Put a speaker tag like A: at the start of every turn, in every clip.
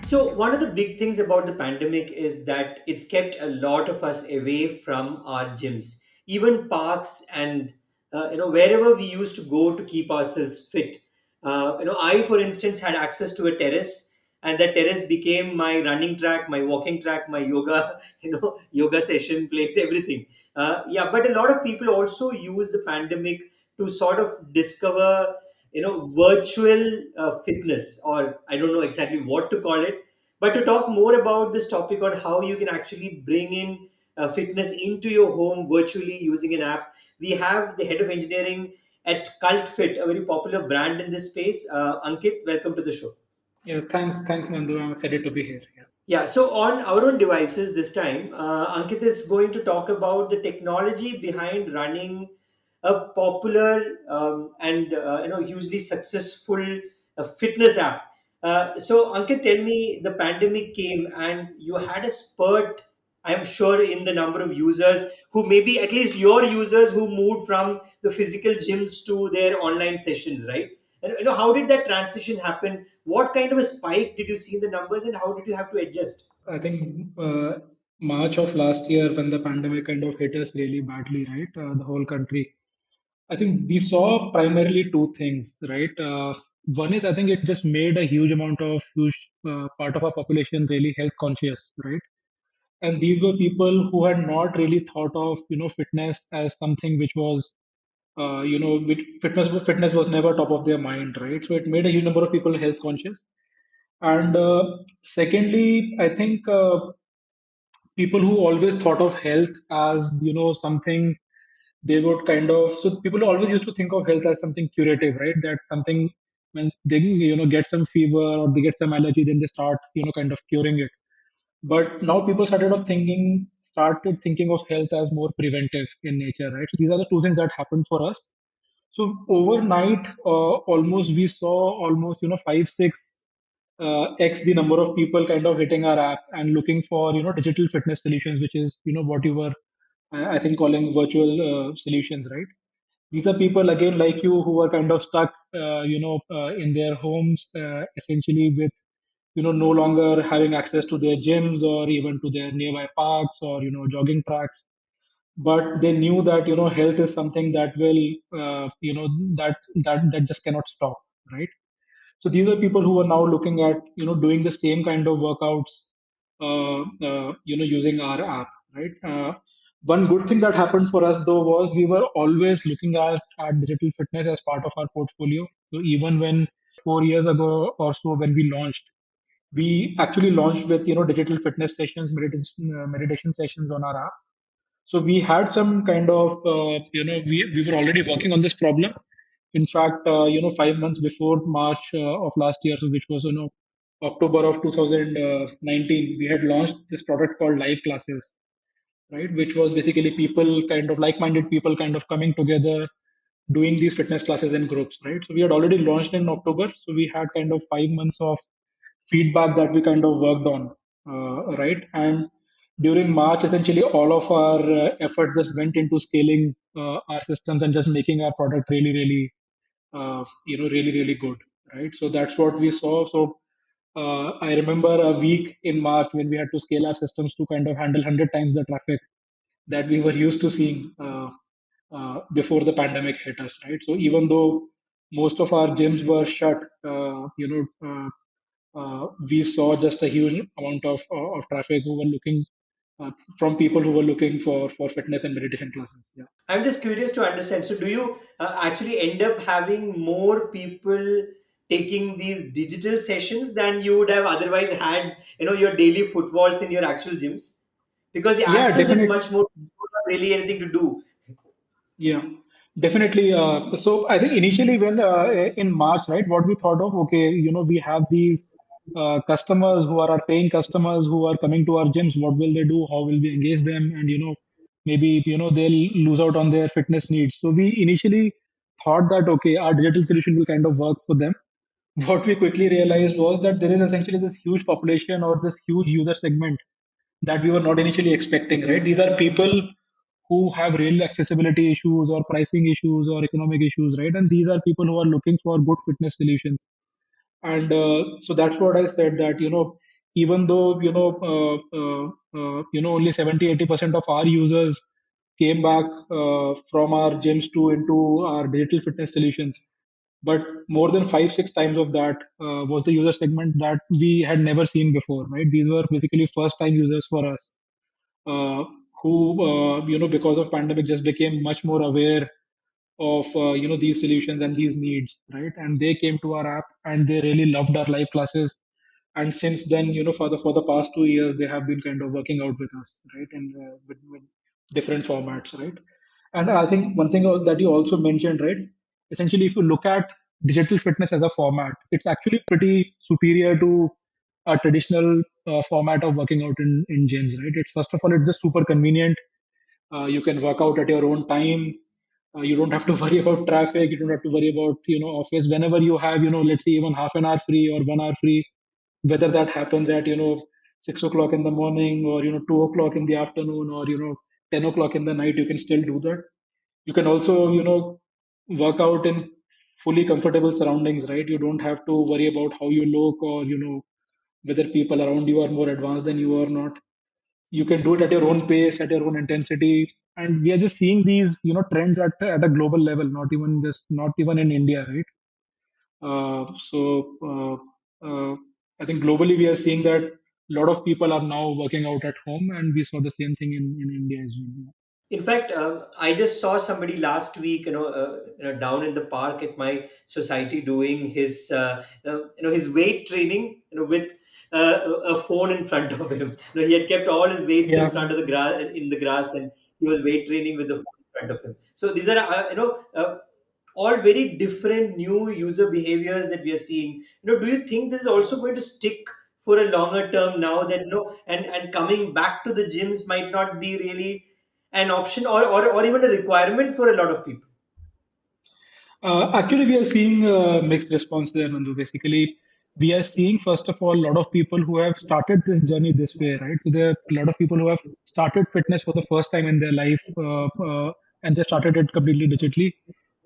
A: So one of the big things about the pandemic is that it's kept a lot of us away from our gyms, even parks, and wherever we used to go to keep ourselves fit. I, for instance, had access to a terrace, and that terrace became my running track, my walking track, my yoga, yoga session place, everything. Yeah, but a lot of people also use the pandemic to sort of discover virtual fitness, or I don't know exactly what to call it, but to talk more about this topic on how you can actually bring in fitness into your home virtually using an app, we have the head of engineering at Cult Fit, a very popular brand in this space. Ankit, welcome to the show.
B: Yeah, thanks, Nandu. I'm excited to be here. Yeah.
A: Yeah, so on our own devices this time, Ankit is going to talk about the technology behind running a popular and hugely successful fitness app. So Ankit, tell me, the pandemic came and you had a spurt, I'm sure, in the number of users who, maybe at least your users, who moved from the physical gyms to their online sessions, right? And how did that transition happen? What kind of a spike did you see in the numbers, and how did you have to adjust?
B: I think March of last year, when the pandemic kind of hit us really badly, right? The whole country. I think we saw primarily two things, right? One is I think it just made a huge part of our population really health conscious, right? And these were people who had not really thought of fitness as something which was which fitness was never top of their mind, right? So it made a huge number of people health conscious. And secondly, I think people who always thought of health as something they would kind of, so people always used to think of health as something curative, right? That something, when they get some fever or they get some allergy, then they start kind of curing it. But now people started thinking of health as more preventive in nature, right? So these are the two things that happened for us. So overnight, almost we saw almost 5 6 x the number of people kind of hitting our app and looking for digital fitness solutions, which is what you were I think calling virtual solutions, right? These are people again like you who are kind of stuck in their homes, essentially with no longer having access to their gyms or even to their nearby parks or jogging tracks, but they knew that health is something that will that just cannot stop, right? So these are people who are now looking at doing the same kind of workouts, using our app, right? One good thing that happened for us though was we were always looking at digital fitness as part of our portfolio. So even when 4 years ago or so when we launched, we actually launched with digital fitness sessions, meditation sessions on our app. So we had some kind of, we were already working on this problem. In fact, 5 months before March of last year, so which was, October of 2019, we had launched this product called Live Classes, right? Which was basically people kind of like-minded people kind of coming together, doing these fitness classes in groups, right? So we had already launched in October. So we had kind of 5 months of feedback that we kind of worked on, right? And during March, essentially all of our effort just went into scaling our systems and just making our product really, really, really, really good, right? So that's what we saw. So I remember a week in March when we had to scale our systems to kind of handle 100 times the traffic that we were used to seeing before the pandemic hit us, right? So even though most of our gyms were shut, we saw just a huge amount of traffic who were looking from people who were looking for fitness and meditation classes. Yeah.
A: I'm just curious to understand. So, do you actually end up having more people taking these digital sessions than you would have otherwise had, your daily footfalls in your actual gyms? Because the
B: Yeah,
A: access is
B: definitely.
A: much more, not really anything to do.
B: Yeah, definitely. So I think initially when in March, right, what we thought of, okay, we have these customers who are our paying customers who are coming to our gyms. What will they do? How will we engage them? And maybe they'll lose out on their fitness needs. So we initially thought that okay, our digital solution will kind of work for them. What we quickly realized was that there is essentially this huge population or this huge user segment that we were not initially expecting, right? These are people who have real accessibility issues or pricing issues or economic issues, right? And these are people who are looking for good fitness solutions. And so that's what I said that, even though only 70-80% of our users came back from our gyms to into our digital fitness solutions, but more than 5-6 times of that was the user segment that we had never seen before, right? These were basically first time users for us, uh, who because of pandemic just became much more aware of these solutions and these needs, right? And they came to our app and they really loved our live classes. And since then, for the past 2 years, they have been kind of working out with us, right? And with different formats, right? And I think one thing that you also mentioned, right? Essentially, if you look at digital fitness as a format, it's actually pretty superior to a traditional format of working out in gyms, right? It's first of all, it's just super convenient. You can work out at your own time. You don't have to worry about traffic. You don't have to worry about office. Whenever you have let's say even half an hour free or 1 hour free, whether that happens at 6 o'clock in the morning, or 2 o'clock in the afternoon, or 10 o'clock in the night, you can still do that. You can also work out in fully comfortable surroundings, right? You don't have to worry about how you look, or whether people around you are more advanced than you or not. You can do it at your own pace, at your own intensity. And we are just seeing these trends at a global level, not even in India, right? So I think globally we are seeing that a lot of people are now working out at home, and we saw the same thing in India as well.
A: In fact, I just saw somebody last week, down in the park at my society doing his weight training, with a phone in front of him. He had kept all his weights in
B: Yeah.
A: front of the grass, in the grass, and he was weight training with the phone in front of him. So these are, all very different new user behaviors that we are seeing. Do you think this is also going to stick for a longer term now that and coming back to the gyms might not be really an option, or even a requirement for a lot of people?
B: Actually, we are seeing a mixed response there, Nandu. Basically, we are seeing, first of all, a lot of people who have started this journey this way, right? So there are a lot of people who have started fitness for the first time in their life, and they started it completely digitally.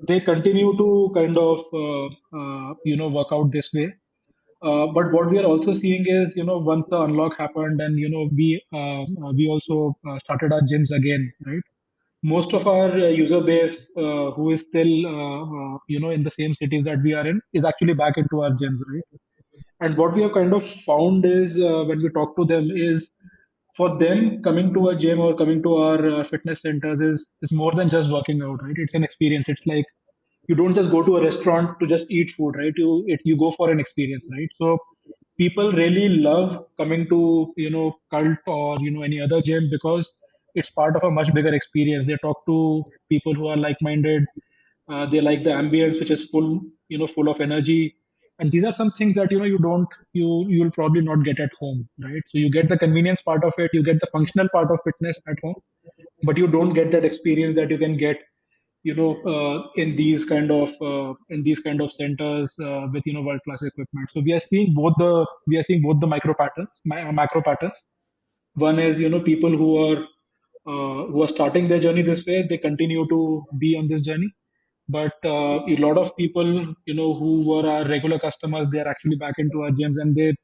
B: They continue to kind of, work out this way. But what we are also seeing is, once the unlock happened, and we also started our gyms again, right? Most of our user base who is still in the same cities that we are in is actually back into our gyms, right? And what we have kind of found is, when we talk to them, is for them, coming to a gym or coming to our fitness centers is more than just working out, right? It's an experience. It's like you don't just go to a restaurant to just eat food, right? You go for an experience, right? So people really love coming to cult or any other gym, because it's part of a much bigger experience. They talk to people who are like-minded. They like the ambience, which is full of energy. And these are some things that you'll probably not get at home, right? So you get the convenience part of it, you get the functional part of fitness at home, but you don't get that experience that you can get in these kind of centers with world class equipment. So we are seeing both the macro patterns. One is people who are starting their journey this way, they continue to be on this journey. But a lot of people who were our regular customers, they are actually back into our gyms, and they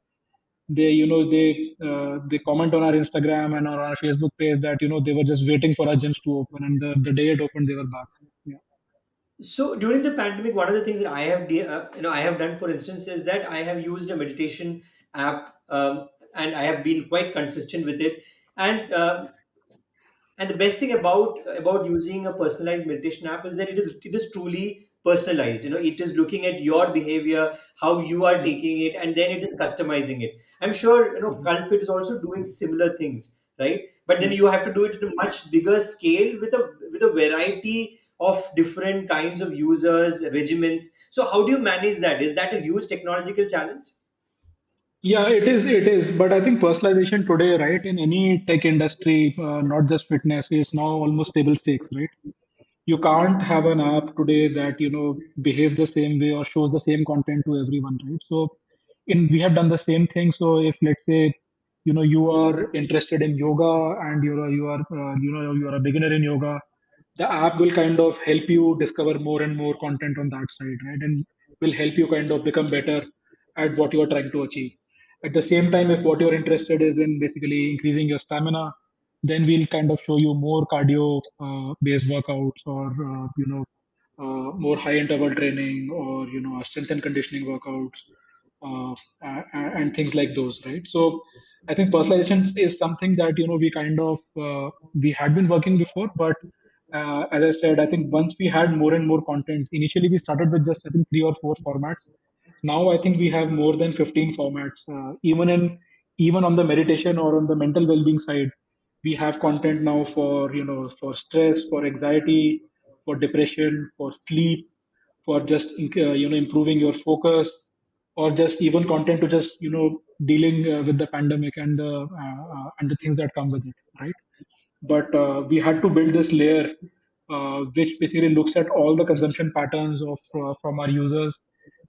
B: comment on our Instagram and on our Facebook page that they were just waiting for our gyms to open, and the day it opened, they were back. Yeah.
A: So during the pandemic, one of the things that I have done, for instance, is that I have used a meditation app, and I have been quite consistent with it. And the best thing about using a personalized meditation app is that it is truly personalized. It is looking at your behavior, how you are taking it, and then it is customizing it. I'm sure
B: Mhm.
A: Culfit is also doing similar things, right? But then
B: Yeah.
A: you have to do it at a much bigger scale with a variety of different kinds of users, regimens. So how do you manage that? Is that a huge technological challenge?
B: Yeah, it is. It is. But I think personalization today, right, in any tech industry, not just fitness, is now almost table stakes, right? You can't have an app today that behaves the same way or shows the same content to everyone, right? So in we have done the same thing. So if, let's say, you are interested in yoga, and you are a beginner in yoga, the app will kind of help you discover more and more content on that side, right? And will help you kind of become better at what you are trying to achieve. At the same time, if what you're interested is in basically increasing your stamina, then we'll kind of show you more cardio based workouts, or more high interval training, or strength and conditioning workouts, and things like those, right? So I think personalization is something that we kind of we had been working before, but as I said, I think once we had more and more content, initially we started with just I think 3 or 4 formats. Now I think we have more than 15 formats. Even on the meditation or on the mental well-being side, we have content now for for stress, for anxiety, for depression, for sleep, for just improving your focus, or just even content to just dealing with the pandemic and the things that come with it, right? But we had to build this layer which basically looks at all the consumption patterns of from our users,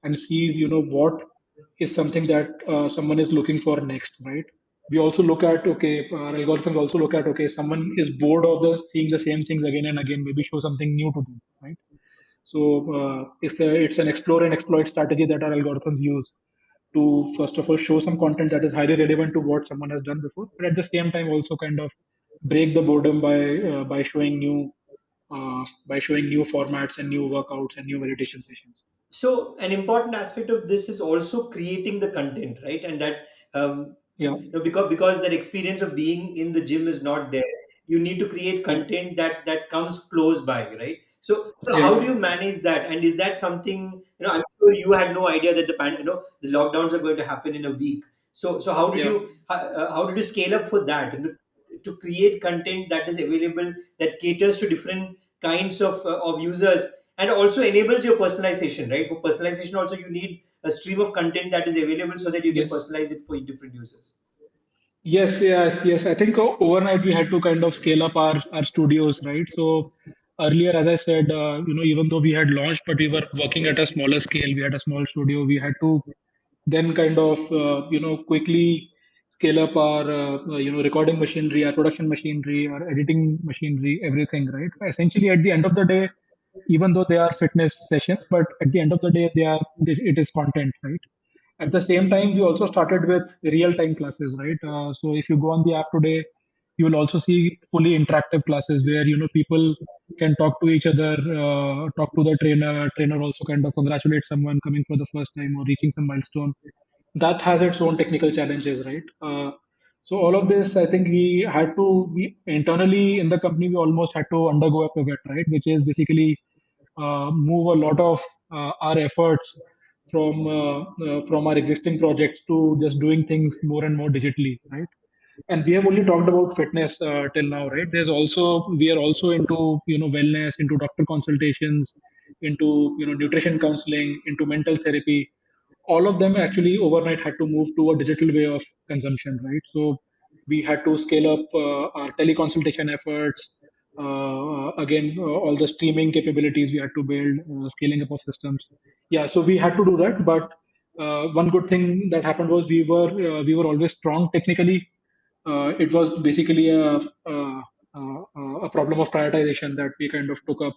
B: and sees what is something that someone is looking for next, right? We also look at, okay, our algorithms also look at, okay, someone is bored of this seeing the same things again and again, maybe show something new to them, right? So it's an explore and exploit strategy that our algorithms use to first of all show some content that is highly relevant to what someone has done before, but at the same time also kind of break the boredom by showing new formats and new workouts and new meditation sessions.
A: So an important aspect of this is also creating the content, right? And that
B: Yeah,
A: because that experience of being in the gym is not there, you need to create
B: yeah,
A: content that comes close by, right? So
B: yeah,
A: how do you manage that? And is that something, I'm sure you had no idea that the lockdowns are going to happen in a week. So
B: yeah.
A: how did you scale up for that, to create content that is available, that caters to different kinds of users, and also enables your personalization, right? For personalization also, you need a stream of content that is available so that you can
B: Yes.
A: personalize it for different users.
B: Yes, yes, yes. I think overnight we had to kind of scale up our studios, right? So earlier, as I said, even though we had launched, but we were working at a smaller scale. We had a small studio. We had to then kind of quickly scale up our recording machinery, our production machinery, our editing machinery, everything, right? Essentially, at the end of the day, even though they are fitness sessions, but at the end of the day, it is content, right? At the same time, we also started with real-time classes, right? So if you go on the app today, you will also see fully interactive classes where people can talk to each other, talk to the trainer. Trainer also kind of congratulate someone coming for the first time or reaching some milestone. That has its own technical challenges, right? So all of this, I think we internally in the company, we almost had to undergo a pivot, right? Which is basically move a lot of our efforts from our existing projects to just doing things more and more digitally, right? And we have only talked about fitness till now, right? We are also into wellness, into doctor consultations, into nutrition counseling, into mental therapy. All of them actually overnight had to move to a digital way of consumption, right? So we had to scale up our teleconsultation efforts. Again, all the streaming capabilities we had to build, scaling up of systems. Yeah, so we had to do that. But one good thing that happened was we were always strong technically. It was basically a problem of prioritization that we kind of took up,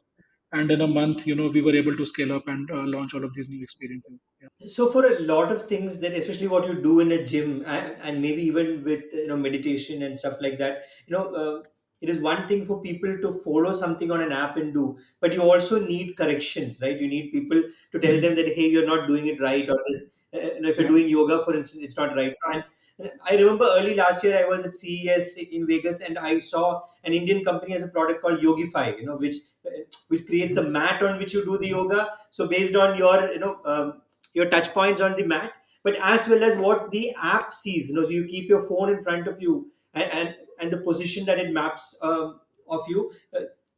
B: and in a month, we were able to scale up and launch all of these new experiences. Yeah.
A: So for a lot of things, that especially what you do in a gym, and maybe even with meditation and stuff like that, it is one thing for people to follow something on an app and do, but you also need corrections, right? You need people to tell
B: Mhm.
A: them that, hey, you're not doing it right, or this, if you're
B: Yeah.
A: doing yoga, for instance, it's not right. And I remember early last year I was at CES in Vegas, and I saw an Indian company has a product called Yogify, which creates a
B: Mhm.
A: mat on which you do the yoga. So based on your touch points on the mat, but as well as what the app sees. So you keep your phone in front of you, and the position that it maps of you,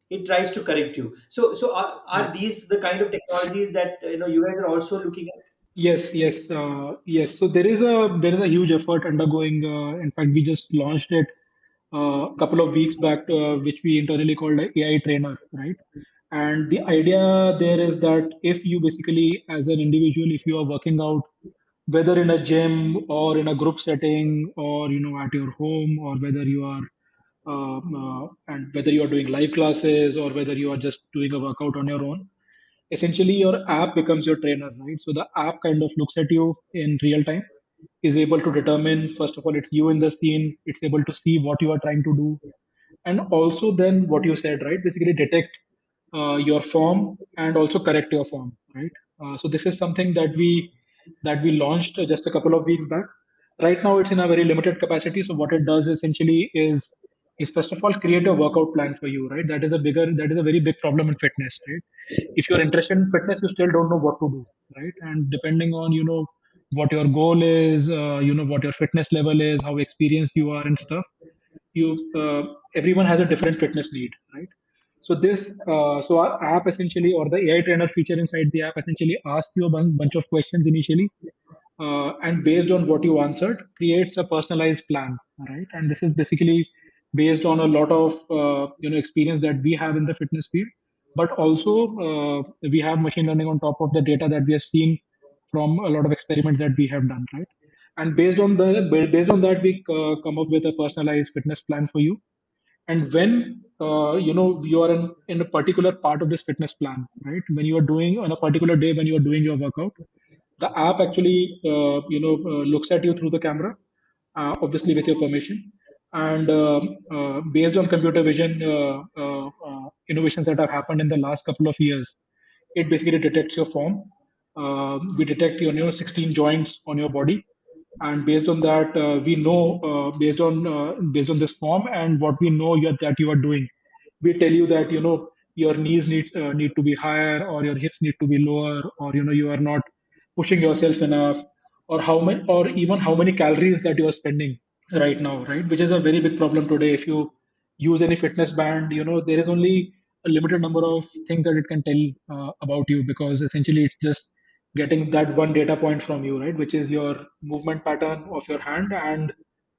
A: it tries to correct you. So
B: Yeah.
A: are these the kind of technologies that you guys are also looking at?
B: Yes, yes, yes. So there is a huge effort undergoing. In fact, we just launched it a couple of weeks back, which we internally called a AI trainer, right? And the idea there is that if you basically, as an individual, if you are working out, whether in a gym or in a group setting, or at your home, or whether you are and whether you are doing live classes, or whether you are just doing a workout on your own, essentially your app becomes your trainer, right? So the app kind of looks at you in real time, is able to determine, first of all, it's you in the scene, it's able to see what you are trying to do, and also then what you said, right? Basically detect your form and also correct your form, right? So this is something that we launched just a couple of weeks back. Right now, it's in a very limited capacity. So what it does essentially is first of all create a workout plan for you, right? That is a very big problem in fitness, right? If you're interested in fitness, you still don't know what to do, right? And depending on what your goal is, what your fitness level is, how experienced you are and stuff, you everyone has a different fitness need, right? So our app essentially, or the AI trainer feature inside the app essentially asks you a bunch of questions initially, and based on what you answered, creates a personalized plan, right? And this is basically based on a lot of experience that we have in the fitness field, but also we have machine learning on top of the data that we have seen from a lot of experiments that we have done, right? And based on that, we come up with a personalized fitness plan for you. And when you are in a particular part of this fitness plan, right? When you are doing on a particular day, when you are doing your workout, the app actually looks at you through the camera, obviously with your permission, and based on computer vision innovations that have happened in the last couple of years, it basically detects your form. We detect your 16 joints on your body, and based on that, we know based on this form and what we know that you are doing, we tell you that your knees need to be higher, or your hips need to be lower, or you are not pushing yourself enough, or how many, or even how many calories that you are spending right now, right? Which is a very big problem today. If you use any fitness band, there is only a limited number of things that it can tell about you, because essentially it's just getting that one data point from you, right? Which is your movement pattern of your hand and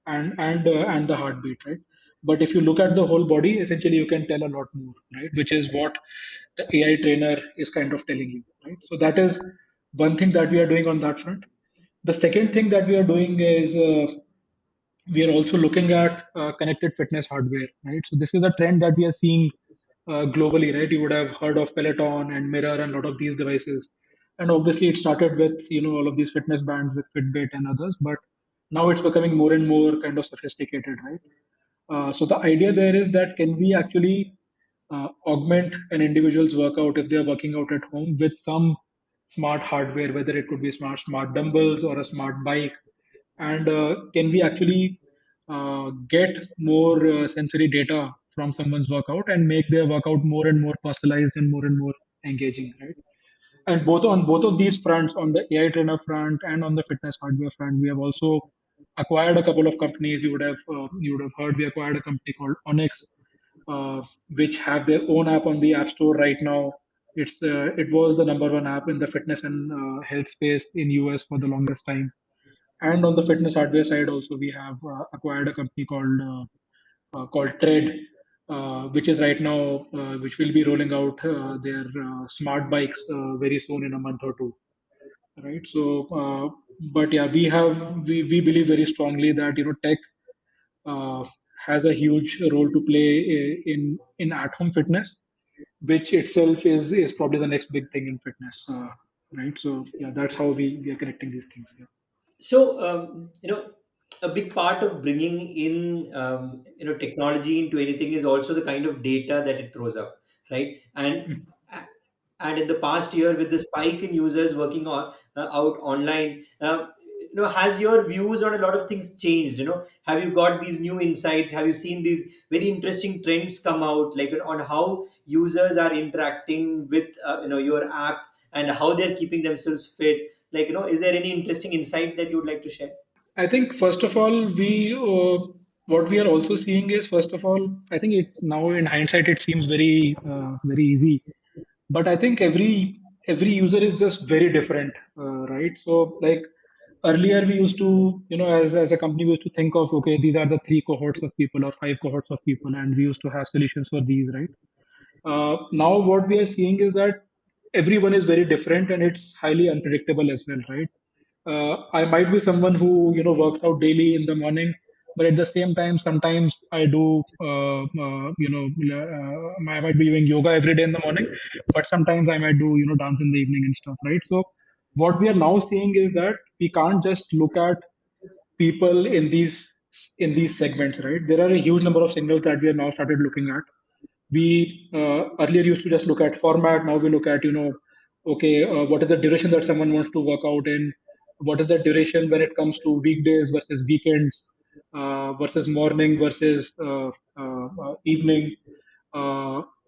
B: the heartbeat, right? But if you look at the whole body, essentially you can tell a lot more, right? Which is what the AI trainer is kind of telling you, right? So that is one thing that we are doing on that front. The second thing that we are doing is we are also looking at connected fitness hardware, right? So this is a trend that we are seeing globally, right? You would have heard of Peloton and Mirror and a lot of these devices, and obviously it started with all of these fitness bands with Fitbit and others, but now it's becoming more and more kind of sophisticated, right? So the idea there is that can we actually augment an individual's workout if they're working out at home with some smart hardware, whether it could be smart dumbbells or a smart bike, and can we actually get more sensory data from someone's workout and make their workout more and more personalized and more engaging, right? And both on both of these fronts, on the AI trainer front and on the fitness hardware front, we have also acquired a couple of companies. You would have heard we acquired a company called Onyx, which have their own app on the App Store right now. It was the number one app in the fitness and health space in US for the longest time. And on the fitness hardware side, also we have acquired a company called Tread, which is right now which will be rolling out their smart bikes very soon in a month or two, right? So, but yeah, we believe very strongly that tech uh, has a huge role to play in at home fitness, which itself is probably the next big thing in fitness, right? So yeah, that's how we are connecting these things. Yeah.
A: So, a big part of bringing in, technology into anything is also the kind of data that it throws up, right? And in the past year, with the spike in users working out online, has your views on a lot of things changed? Have you got these new insights? Have you seen these very interesting trends come out, like on how users are interacting with your app and how they're keeping themselves fit? Like, is there any interesting insight that you would like to share?
B: I think first of all, we what we are also seeing is, first of all, I think it now in hindsight it seems very easy, but I think every user is just very different, right? So like earlier we used to, as a company, we used to think of, okay, these are the three cohorts of people or five cohorts of people, and we used to have solutions for these, right? Now what we are seeing is that everyone is very different and it's highly unpredictable as well, right? I might be someone who works out daily in the morning, but at the same time, sometimes I do I might be doing yoga every day in the morning, but sometimes I might do dance in the evening and stuff, right? So what we are now seeing is that we can't just look at people in these segments, right? There are a huge number of signals that we have now started looking at. We earlier used to just look at format. Now we look at, okay, what is the duration that someone wants to work out in? What is the duration when it comes to weekdays versus weekends, versus morning versus evening?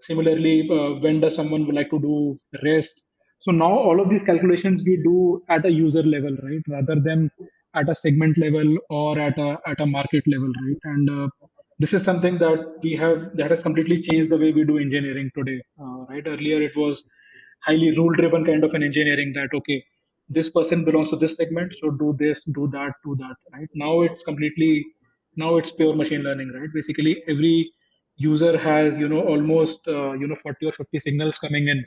B: Similarly, when does someone would like to do rest? So now all of these calculations we do at a user level, right, rather than at a segment level or at a market level, right? And this is something that has completely changed the way we do engineering today, right? Earlier it was highly rule driven kind of an engineering that, okay, this person belongs to this segment, so do this, do that, right? Now it's pure machine learning, right? Basically every user has, almost 40 or 50 signals coming in,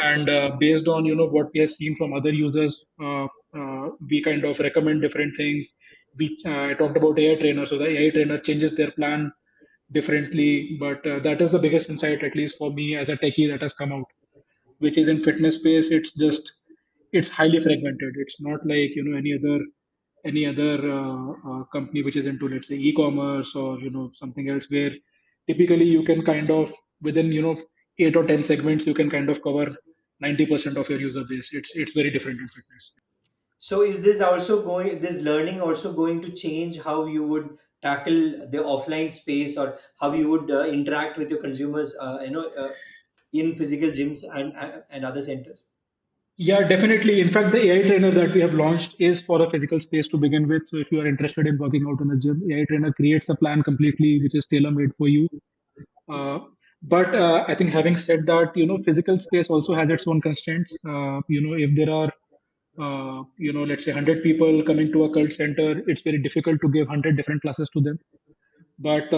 B: and based on, what we have seen from other users, we kind of recommend different things. I talked about AI trainer, so the AI trainer changes their plan differently, but that is the biggest insight, at least for me as a techie, that has come out, which is in fitness space. It's highly fragmented. It's not like, any other company which is into, let's say, e-commerce or, something else, where typically you can kind of, within, 8 or 10 segments, you can kind of cover 90% of your user base. It's very different in fitness.
A: So is this learning also going to change how you would tackle the offline space, or how you would interact with your consumers, in physical gyms and other centers?
B: Yeah, definitely. In fact, the AI trainer that we have launched is for a physical space to begin with. So if you are interested in working out in a gym, AI trainer creates a plan completely which is tailor made for you. But I think, having said that, physical space also has its own constraints. If there are, let's say 100 people coming to a cult center, it's very difficult to give 100 different classes to them. But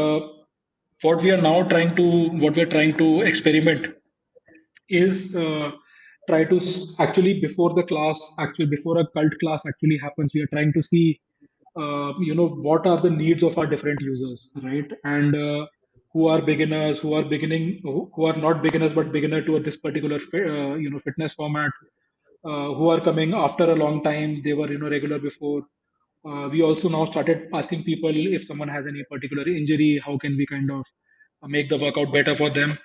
B: what we are trying to experiment is, try to actually, before the class, actually before a cult class actually happens, we are trying to see, what are the needs of our different users, right? And who are beginners, who are not beginners but beginner to this particular fitness format, who are coming after a long time, they were, regular before. We also now started asking people, if someone has any particular injury, how can we kind of make the workout better for them.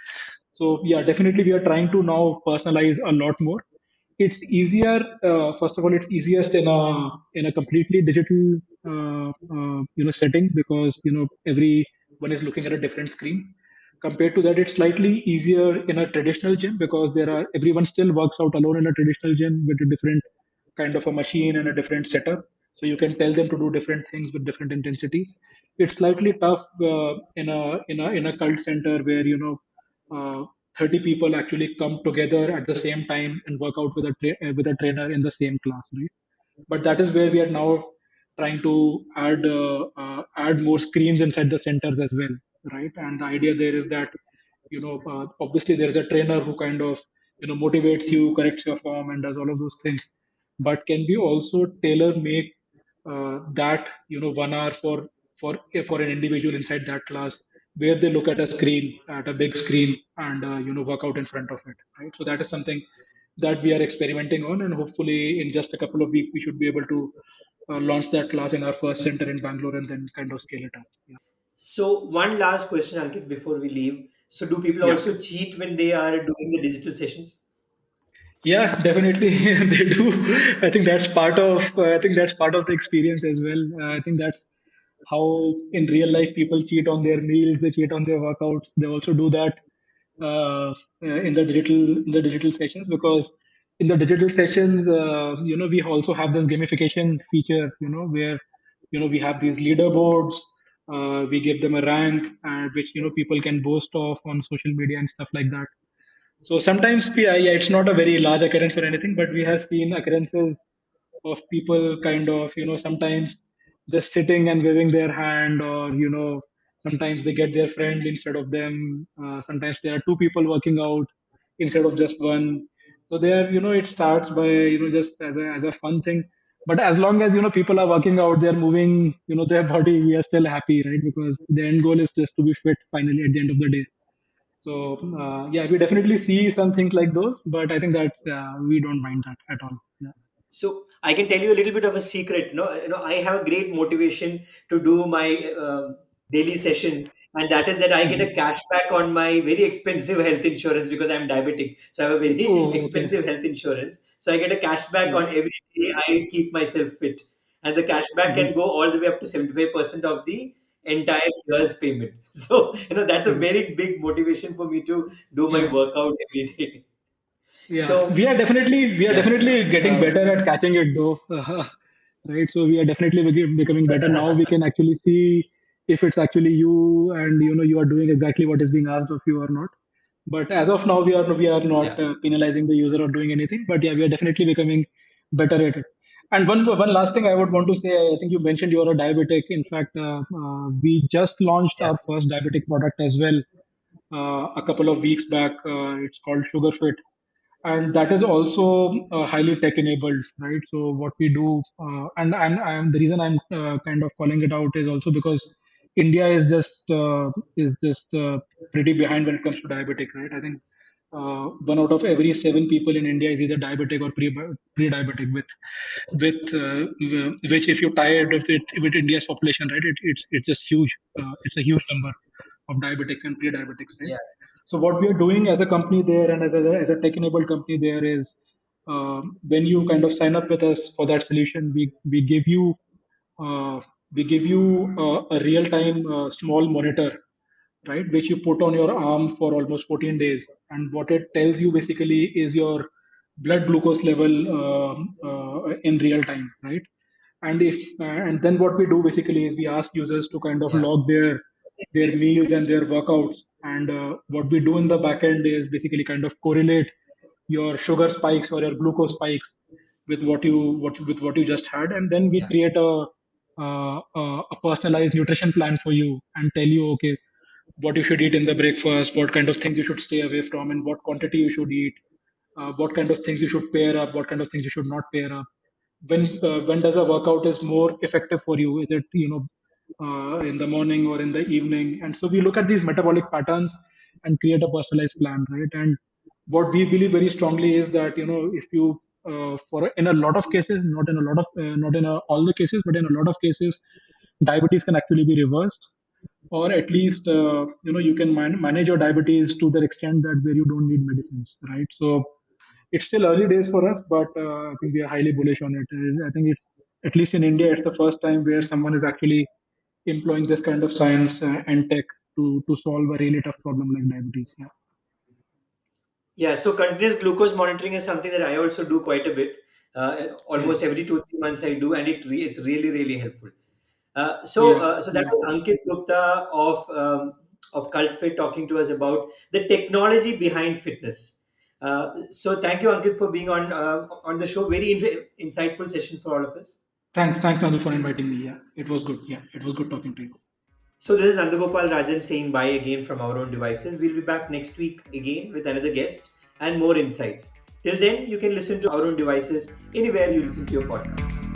B: So yeah, definitely we are trying to now personalize a lot more. It's easier. First of all, it's easiest in a completely digital setting, because everyone is looking at a different screen. Compared to that, it's slightly easier in a traditional gym, because there are everyone still works out alone in a traditional gym with a different kind of a machine and a different setup. So you can tell them to do different things with different intensities. It's slightly tough in a cult center where, 30 people actually come together at the same time and work out with with a trainer in the same class, right? But that is where we are now trying to add more screens inside the centers as well, right? And the idea there is that, obviously there is a trainer who kind of, motivates you, corrects your form, and does all of those things. But can we also tailor make that, 1 hour for an individual inside that class, where they look at a screen, at a big screen, and work out in front of it, right? So that is something that we are experimenting on, and hopefully in just a couple of weeks we should be able to launch that class in our first center in Bangalore, and then kind of scale it up. Yeah.
A: So one last question, Ankit, before we leave. So do people
B: Yeah.
A: also cheat when they are doing the digital sessions?
B: Yeah, definitely they do. I think that's part of the experience as well. I think that's how in real life people cheat on their meals, they cheat on their workouts. They also do that in the digital sessions, because in the digital sessions, we also have this gamification feature, where we have these leaderboards. We give them a rank, which people can boast off on social media and stuff like that. So sometimes, yeah, it's not a very large occurrence or anything, but we have seen occurrences of people kind of, sometimes just sitting and waving their hand, or, sometimes they get their friend instead of them. Sometimes there are two people working out instead of just one. So there, it starts by, just as a fun thing. But as long as, people are working out, they're moving, their body, we are still happy, right? Because the end goal is just to be fit finally at the end of the day. So yeah, we definitely see some things like those, but I think that we don't mind that at all. Yeah.
A: So I can tell you a little bit of a secret. I have a great motivation to do my daily session, and that is that I get a
B: Mhm.
A: cashback on my very expensive health insurance because I'm diabetic. So I have a very
B: Oh, okay.
A: expensive health insurance. So I get a cashback
B: Yeah.
A: on every day I keep myself fit, and the cashback can
B: Mhm.
A: go all the way up to 75% of the entire year's payment. So that's a
B: Mhm.
A: very big motivation for me to do my
B: Yeah.
A: workout every day.
B: Yeah,
A: So
B: we are
A: yeah.
B: definitely getting
A: Um,
B: better at catching it though, right? So we are definitely becoming better now. We can actually see if it's actually you, and you are doing exactly what is being asked of you or not. But as of now, we are not
A: yeah,
B: penalizing the user or doing anything. But yeah, we are definitely becoming better at it. And one last thing I would want to say, I think you mentioned you are a diabetic. In fact, we just launched
A: yeah,
B: our first diabetic product as well a couple of weeks back. It's called SugarFit, and that is also highly tech enabled, right? So what we do, and the reason I'm kind of calling it out is also because India is just pretty behind when it comes to diabetic, right? I think one out of every seven people in India is either diabetic or pre-diabetic, which if you tie it with India's population, right? It's just huge. It's a huge number of diabetics and pre-diabetics, right?
A: yeah,
B: So what we are doing as a company there, and as a tech-enabled company there, is when you kind of sign up with us for that solution, uh, we give you a real-time small monitor, right, which you put on your arm for almost 14 days, and what it tells you basically is your blood glucose level in real time, right? And then what we do basically is we ask users to kind of
A: yeah,
B: log their meals and their workouts, and what we do in the back end is basically kind of correlate your sugar spikes or your glucose spikes with what you just had, and then we
A: yeah,
B: create a personalized nutrition plan for you and tell you, okay, what you should eat in the breakfast, what kind of things you should stay away from, and what quantity you should eat, what kind of things you should pair up, what kind of things you should not pair up. When does a workout is more effective for you? Is it in the morning or in the evening? And so we look at these metabolic patterns and create a personalized plan, right? And what we believe very strongly is that if you for in a lot of cases, not in all the cases, but in a lot of cases, diabetes can actually be reversed, or at least you can manage your diabetes to the extent that where you don't need medicines, right? So it's still early days for us, but I think we are highly bullish on it. I think it's, at least in India, it's the first time where someone is actually employing this kind of science and tech to solve a really tough problem like diabetes. Yeah.
A: yeah. So continuous glucose monitoring is something that I also do quite a bit.
B: Yeah.
A: Almost every 2 3 months I do, and it's really really helpful.
B: Yeah.
A: So that
B: Yeah.
A: was Ankit Gupta of CultFit talking to us about the technology behind fitness. So thank you, Ankit, for being on the show. Very insightful session for all of us.
B: Thanks, Nandu, for inviting me. Yeah, it was good. Yeah, it was good talking to you.
A: So this is Nandagopal Rajan saying bye again from our own devices. We'll be back next week again with another guest and more insights. Till then, you can listen to our own devices anywhere you listen to your podcasts.